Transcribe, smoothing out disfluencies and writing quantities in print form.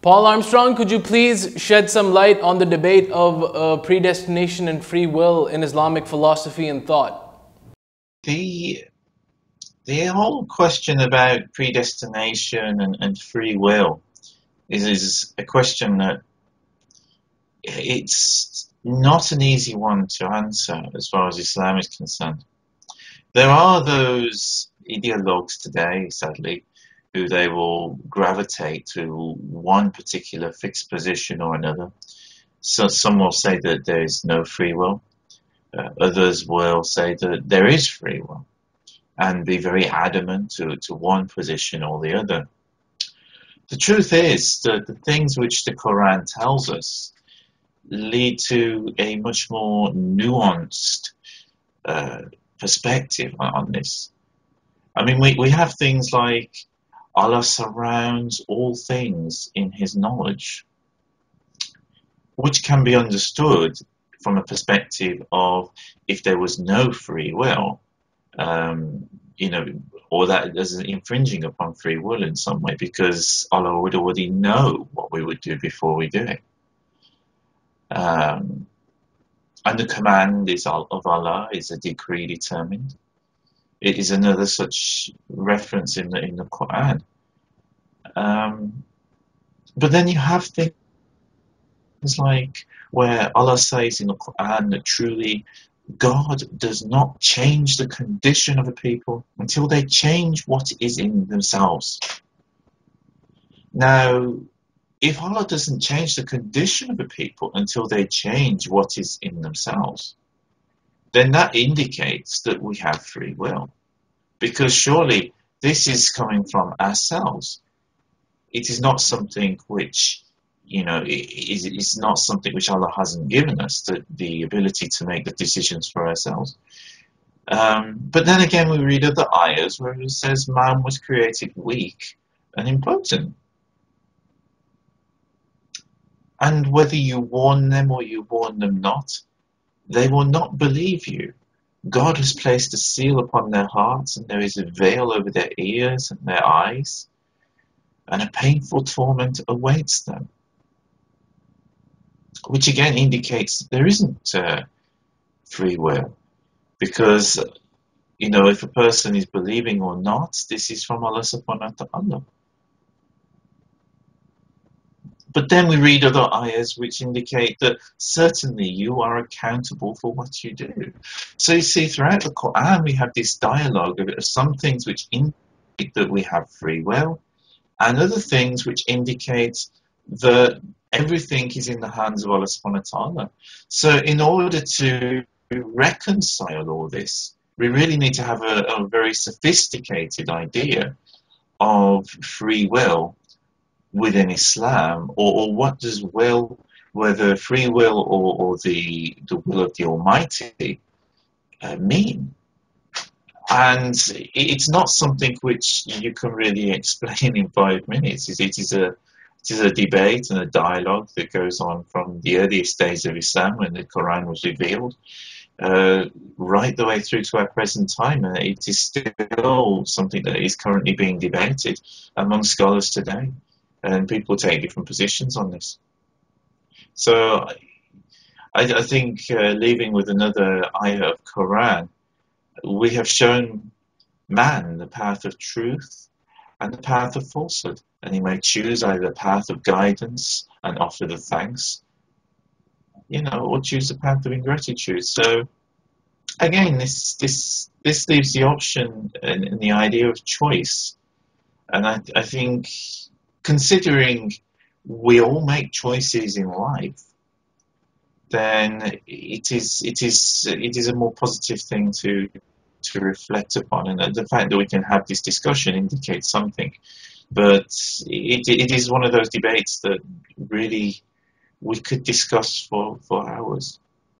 Paul Armstrong, could you please shed some light on the debate of predestination and free will in Islamic philosophy and thought? The whole question about predestination and free will is a question that it's not an easy one to answer as far as Islam is concerned. There are those ideologues today, sadly, who they will gravitate to one particular fixed position or another. So some will say that there is no free will. Others will say that there is free will and be very adamant to one position or the other. The truth is that the things which the Quran tells us lead to a much more nuanced perspective on this. I mean, we have things like Allah surrounds all things in His knowledge, which can be understood from a perspective of if there was no free will, or that is infringing upon free will in some way, because Allah would already know what we would do before we do it. And the command of Allah is a decree determined. It is another such reference in the Quran. But then you have things like where Allah says in the Quran that truly God does not change the condition of a people until they change what is in themselves. Now, if Allah doesn't change the condition of a people until they change what is in themselves, then that indicates that we have free will. Because surely this is coming from ourselves. It is not something which, it's not something which Allah hasn't given us, the ability to make the decisions for ourselves. But then again, we read other ayahs where it says man was created weak and impotent. And whether you warn them or you warn them not, they will not believe you. God has placed a seal upon their hearts, and there is a veil over their ears and their eyes, and a painful torment awaits them. Which again indicates that there isn't free will. Because, if a person is believing or not, this is from Allah subhanahu wa ta'ala. But then we read other ayahs which indicate that certainly you are accountable for what you do. So you see, throughout the Quran we have this dialogue of some things which indicate that we have free will, and other things which indicate that everything is in the hands of Allah subhanahu wa ta'ala. So in order to reconcile all this, we really need to have a very sophisticated idea of free will within Islam, or what does will, whether free will or the will of the Almighty mean. And it's not something which you can really explain in 5 minutes. It is a debate and a dialogue that goes on from the earliest days of Islam when the Quran was revealed, right the way through to our present time. And it is still something that is currently being debated among scholars today. And people take different positions on this. So I think leaving with another ayah of Quran, we have shown man the path of truth and the path of falsehood. And he may choose either the path of guidance and offer the thanks, or choose the path of ingratitude. So again, this leaves the option and the idea of choice. And I think, considering we all make choices in life, then it is a more positive thing to reflect upon, and the fact that we can have this discussion indicates something. But it is one of those debates that really we could discuss for hours.